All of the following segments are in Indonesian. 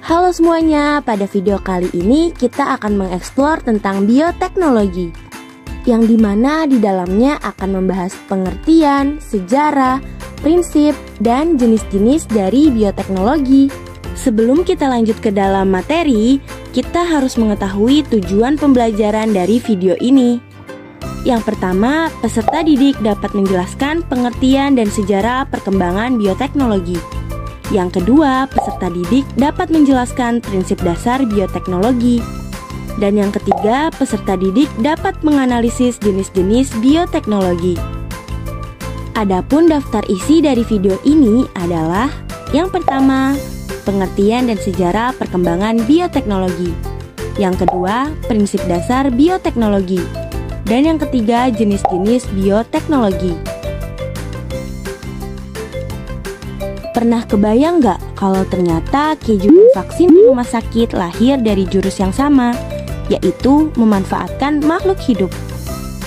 Halo semuanya, pada video kali ini kita akan mengeksplor tentang bioteknologi, yang dimana di dalamnya akan membahas pengertian, sejarah, prinsip, dan jenis-jenis dari bioteknologi. Sebelum kita lanjut ke dalam materi, kita harus mengetahui tujuan pembelajaran dari video ini. Yang pertama, peserta didik dapat menjelaskan pengertian dan sejarah perkembangan bioteknologi. Yang kedua, peserta didik dapat menjelaskan prinsip dasar bioteknologi. Dan yang ketiga, peserta didik dapat menganalisis jenis-jenis bioteknologi. Adapun daftar isi dari video ini adalah yang pertama, pengertian dan sejarah perkembangan bioteknologi. Yang kedua, prinsip dasar bioteknologi. Dan yang ketiga, jenis-jenis bioteknologi. Pernah kebayang nggak kalau ternyata keju dan vaksin di rumah sakit lahir dari jurus yang sama, yaitu memanfaatkan makhluk hidup?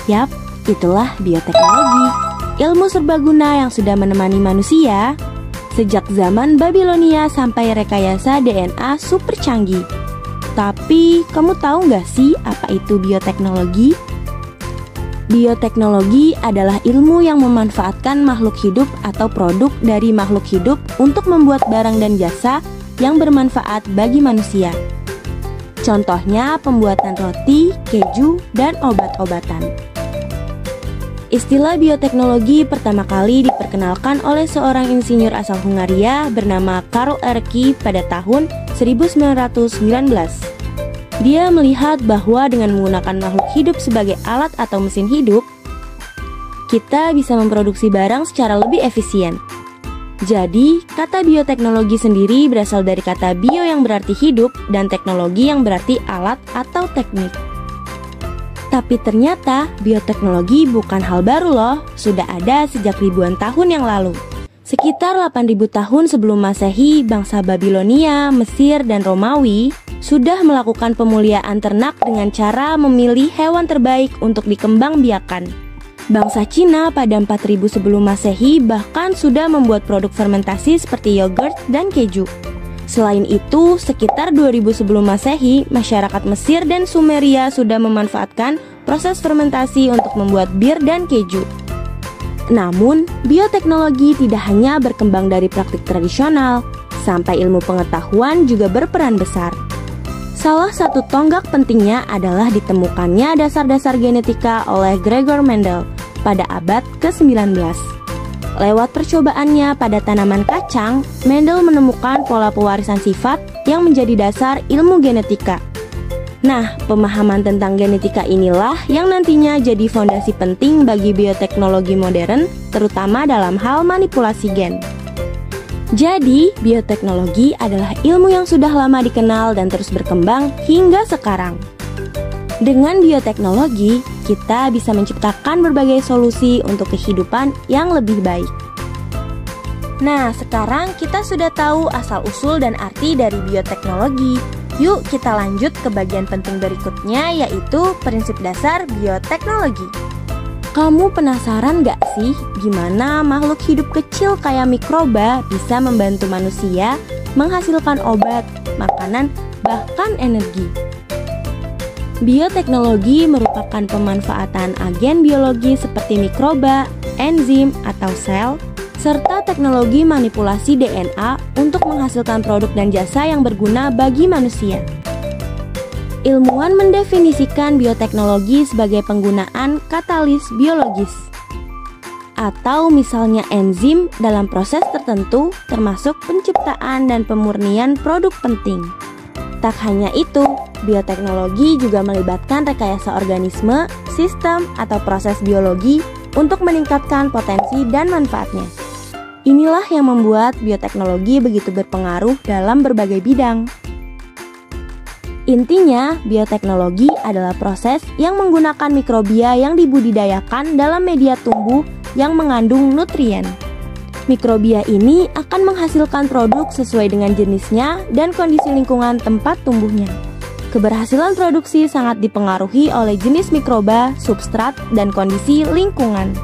Yap, itulah bioteknologi, ilmu serbaguna yang sudah menemani manusia sejak zaman Babilonia sampai rekayasa DNA super canggih. Tapi, kamu tahu nggak sih apa itu bioteknologi? Bioteknologi adalah ilmu yang memanfaatkan makhluk hidup atau produk dari makhluk hidup untuk membuat barang dan jasa yang bermanfaat bagi manusia. Contohnya pembuatan roti, keju, dan obat-obatan. Istilah bioteknologi pertama kali diperkenalkan oleh seorang insinyur asal Hungaria bernama Karl Ereky pada tahun 1919. Dia melihat bahwa dengan menggunakan makhluk hidup sebagai alat atau mesin hidup, kita bisa memproduksi barang secara lebih efisien. Jadi, kata bioteknologi sendiri berasal dari kata bio yang berarti hidup dan teknologi yang berarti alat atau teknik. Tapi ternyata bioteknologi bukan hal baru loh, sudah ada sejak ribuan tahun yang lalu. Sekitar 8.000 tahun sebelum Masehi, bangsa Babilonia, Mesir, dan Romawi sudah melakukan pemuliaan ternak dengan cara memilih hewan terbaik untuk dikembangbiakan. Bangsa Cina pada 4.000 sebelum Masehi bahkan sudah membuat produk fermentasi seperti yogurt dan keju. Selain itu, sekitar 2000 sebelum Masehi, masyarakat Mesir dan Sumeria sudah memanfaatkan proses fermentasi untuk membuat bir dan keju. Namun, bioteknologi tidak hanya berkembang dari praktik tradisional, sampai ilmu pengetahuan juga berperan besar. Salah satu tonggak pentingnya adalah ditemukannya dasar-dasar genetika oleh Gregor Mendel pada abad ke-19. Lewat percobaannya pada tanaman kacang, Mendel menemukan pola pewarisan sifat yang menjadi dasar ilmu genetika. Nah, pemahaman tentang genetika inilah yang nantinya jadi fondasi penting bagi bioteknologi modern, terutama dalam hal manipulasi gen. Jadi, bioteknologi adalah ilmu yang sudah lama dikenal dan terus berkembang hingga sekarang. Dengan bioteknologi, kita bisa menciptakan berbagai solusi untuk kehidupan yang lebih baik. Nah, sekarang kita sudah tahu asal-usul dan arti dari bioteknologi. Yuk kita lanjut ke bagian penting berikutnya, yaitu prinsip dasar bioteknologi. Kamu penasaran gak sih gimana makhluk hidup kecil kayak mikroba bisa membantu manusia menghasilkan obat, makanan, bahkan energi? Bioteknologi merupakan pemanfaatan agen biologi seperti mikroba, enzim atau sel, serta teknologi manipulasi DNA untuk menghasilkan produk dan jasa yang berguna bagi manusia. Ilmuwan mendefinisikan bioteknologi sebagai penggunaan katalis biologis, atau misalnya enzim dalam proses tertentu termasuk penciptaan dan pemurnian produk penting. Tak hanya itu, bioteknologi juga melibatkan rekayasa organisme, sistem, atau proses biologi untuk meningkatkan potensi dan manfaatnya. Inilah yang membuat bioteknologi begitu berpengaruh dalam berbagai bidang. Intinya, bioteknologi adalah proses yang menggunakan mikrobia yang dibudidayakan dalam media tumbuh yang mengandung nutrien. Mikrobia ini akan menghasilkan produk sesuai dengan jenisnya dan kondisi lingkungan tempat tumbuhnya. Keberhasilan produksi sangat dipengaruhi oleh jenis mikroba, substrat, dan kondisi lingkungan.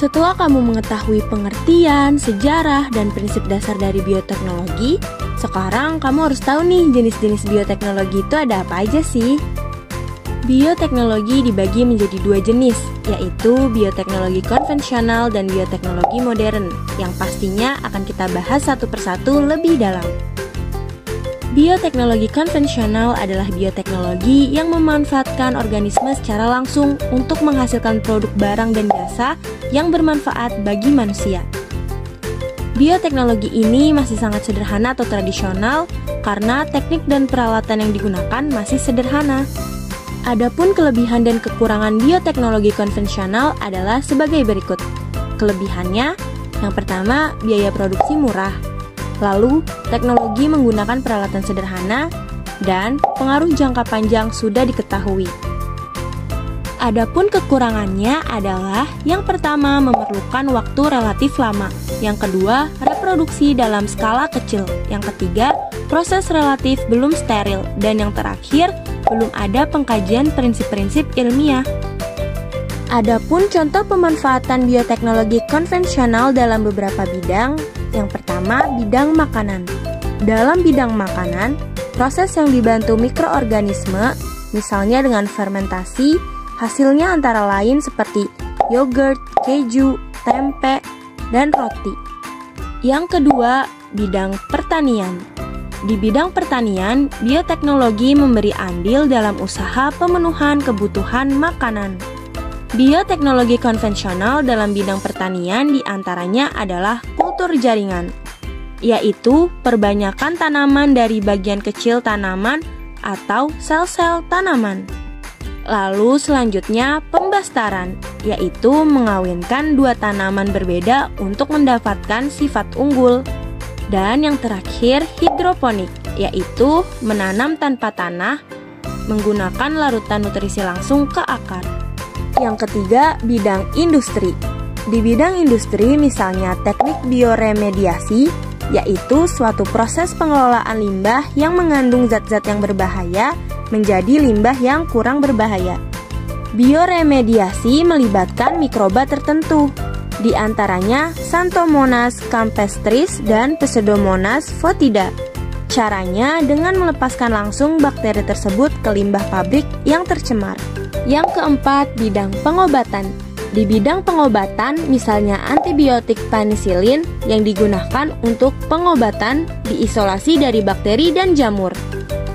Setelah kamu mengetahui pengertian, sejarah, dan prinsip dasar dari bioteknologi, sekarang kamu harus tahu nih jenis-jenis bioteknologi itu ada apa aja sih? Bioteknologi dibagi menjadi dua jenis, yaitu bioteknologi konvensional dan bioteknologi modern, yang pastinya akan kita bahas satu persatu lebih dalam. Bioteknologi konvensional adalah bioteknologi yang memanfaatkan organisme secara langsung untuk menghasilkan produk barang dan jasa yang bermanfaat bagi manusia. Bioteknologi ini masih sangat sederhana atau tradisional karena teknik dan peralatan yang digunakan masih sederhana. Adapun kelebihan dan kekurangan bioteknologi konvensional adalah sebagai berikut. Kelebihannya, yang pertama, biaya produksi murah. Lalu, teknologi menggunakan peralatan sederhana, dan pengaruh jangka panjang sudah diketahui. Adapun kekurangannya adalah yang pertama memerlukan waktu relatif lama, yang kedua reproduksi dalam skala kecil, yang ketiga proses relatif belum steril, dan yang terakhir belum ada pengkajian prinsip-prinsip ilmiah. Adapun contoh pemanfaatan bioteknologi konvensional dalam beberapa bidang. Yang pertama, bidang makanan. Dalam bidang makanan, proses yang dibantu mikroorganisme, misalnya dengan fermentasi, hasilnya antara lain seperti yogurt, keju, tempe, dan roti. Yang kedua, bidang pertanian. Di bidang pertanian, bioteknologi memberi andil dalam usaha pemenuhan kebutuhan makanan. Bioteknologi konvensional dalam bidang pertanian diantaranya adalah kultur jaringan, yaitu perbanyakan tanaman dari bagian kecil tanaman atau sel-sel tanaman. Lalu selanjutnya pembastaran, yaitu mengawinkan dua tanaman berbeda untuk mendapatkan sifat unggul. Dan yang terakhir hidroponik, yaitu menanam tanpa tanah menggunakan larutan nutrisi langsung ke akar. Yang ketiga, bidang industri. Di bidang industri misalnya teknik bioremediasi, yaitu suatu proses pengelolaan limbah yang mengandung zat-zat yang berbahaya menjadi limbah yang kurang berbahaya. Bioremediasi melibatkan mikroba tertentu, di antaranya Xanthomonas campestris dan Pseudomonas foetida. Caranya dengan melepaskan langsung bakteri tersebut ke limbah pabrik yang tercemar. Yang keempat, bidang pengobatan. Di bidang pengobatan, misalnya antibiotik penisilin yang digunakan untuk pengobatan diisolasi dari bakteri dan jamur.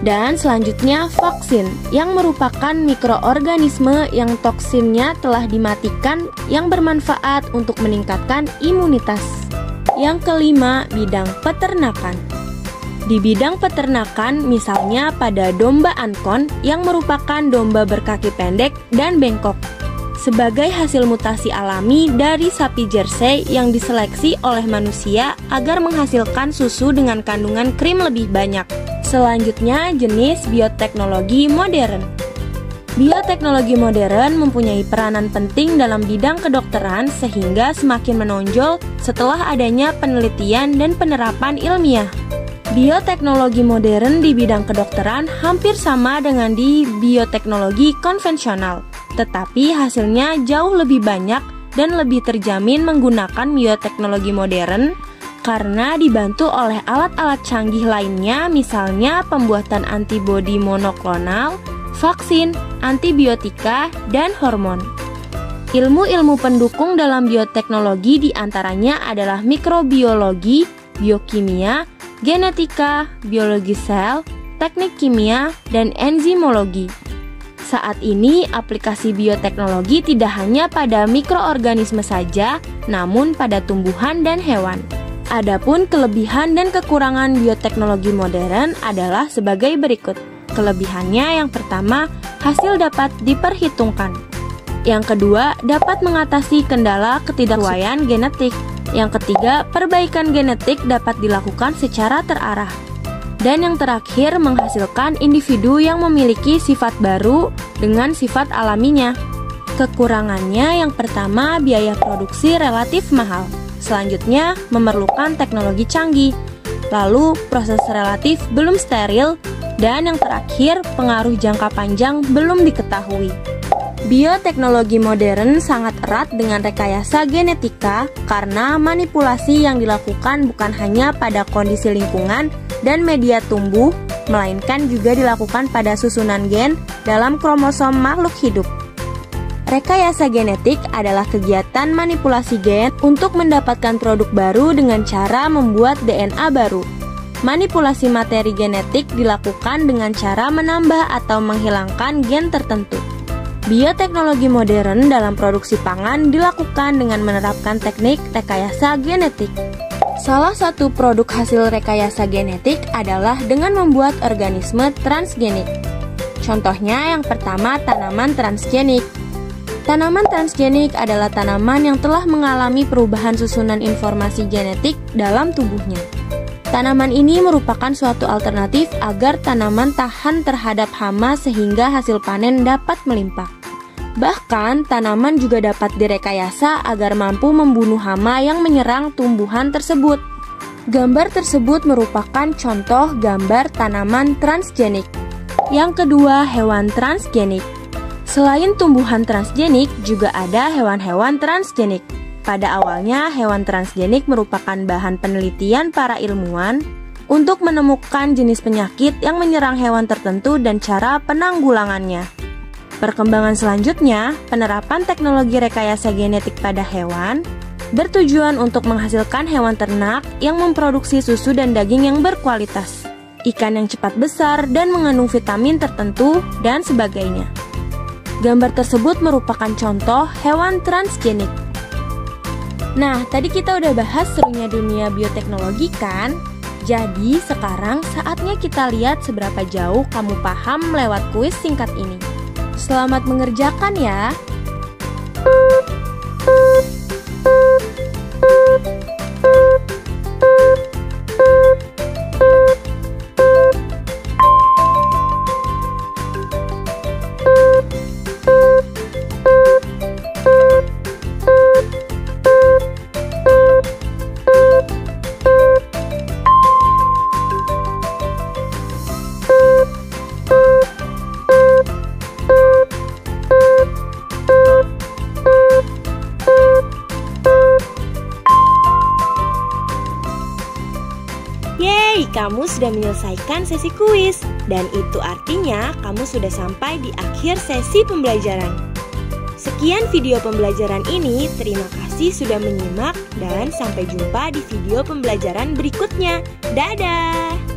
Dan selanjutnya vaksin, yang merupakan mikroorganisme yang toksinnya telah dimatikan yang bermanfaat untuk meningkatkan imunitas. Yang kelima, bidang peternakan. Di bidang peternakan, misalnya pada domba ankon yang merupakan domba berkaki pendek dan bengkok, sebagai hasil mutasi alami dari sapi Jersey yang diseleksi oleh manusia agar menghasilkan susu dengan kandungan krim lebih banyak. Selanjutnya, jenis bioteknologi modern. Bioteknologi modern mempunyai peranan penting dalam bidang kedokteran sehingga semakin menonjol setelah adanya penelitian dan penerapan ilmiah. Bioteknologi modern di bidang kedokteran hampir sama dengan di bioteknologi konvensional, tetapi hasilnya jauh lebih banyak dan lebih terjamin menggunakan bioteknologi modern karena dibantu oleh alat-alat canggih lainnya, misalnya pembuatan antibodi monoklonal, vaksin, antibiotika, dan hormon. Ilmu-ilmu pendukung dalam bioteknologi diantaranya adalah mikrobiologi, biokimia, genetika, biologi sel, teknik kimia, dan enzimologi. Saat ini, aplikasi bioteknologi tidak hanya pada mikroorganisme saja, namun pada tumbuhan dan hewan. Adapun kelebihan dan kekurangan bioteknologi modern adalah sebagai berikut. Kelebihannya yang pertama, hasil dapat diperhitungkan. Yang kedua, dapat mengatasi kendala ketidaksesuaian genetik. Yang ketiga, perbaikan genetik dapat dilakukan secara terarah. Dan yang terakhir, menghasilkan individu yang memiliki sifat baru dengan sifat alaminya. Kekurangannya yang pertama, biaya produksi relatif mahal. Selanjutnya, memerlukan teknologi canggih. Lalu, proses relatif belum steril. Dan yang terakhir, pengaruh jangka panjang belum diketahui. Bioteknologi modern sangat erat dengan rekayasa genetika karena manipulasi yang dilakukan bukan hanya pada kondisi lingkungan dan media tumbuh, melainkan juga dilakukan pada susunan gen dalam kromosom makhluk hidup. Rekayasa genetik adalah kegiatan manipulasi gen untuk mendapatkan produk baru dengan cara membuat DNA baru. Manipulasi materi genetik dilakukan dengan cara menambah atau menghilangkan gen tertentu. Bioteknologi modern dalam produksi pangan dilakukan dengan menerapkan teknik rekayasa genetik. Salah satu produk hasil rekayasa genetik adalah dengan membuat organisme transgenik. Contohnya yang pertama, tanaman transgenik. Tanaman transgenik adalah tanaman yang telah mengalami perubahan susunan informasi genetik dalam tubuhnya. Tanaman ini merupakan suatu alternatif agar tanaman tahan terhadap hama sehingga hasil panen dapat melimpah. Bahkan, tanaman juga dapat direkayasa agar mampu membunuh hama yang menyerang tumbuhan tersebut. Gambar tersebut merupakan contoh gambar tanaman transgenik. Yang kedua, hewan transgenik. Selain tumbuhan transgenik, juga ada hewan-hewan transgenik. Pada awalnya, hewan transgenik merupakan bahan penelitian para ilmuwan untuk menemukan jenis penyakit yang menyerang hewan tertentu dan cara penanggulangannya. Perkembangan selanjutnya, penerapan teknologi rekayasa genetik pada hewan bertujuan untuk menghasilkan hewan ternak yang memproduksi susu dan daging yang berkualitas, ikan yang cepat besar dan mengandung vitamin tertentu, dan sebagainya. Gambar tersebut merupakan contoh hewan transgenik. Nah, tadi kita udah bahas serunya dunia bioteknologi kan? Jadi, sekarang saatnya kita lihat seberapa jauh kamu paham lewat kuis singkat ini. Selamat mengerjakan ya! Yeay, kamu sudah menyelesaikan sesi kuis. Dan itu artinya kamu sudah sampai di akhir sesi pembelajaran. Sekian video pembelajaran ini, terima kasih sudah menyimak dan sampai jumpa di video pembelajaran berikutnya. Dadah!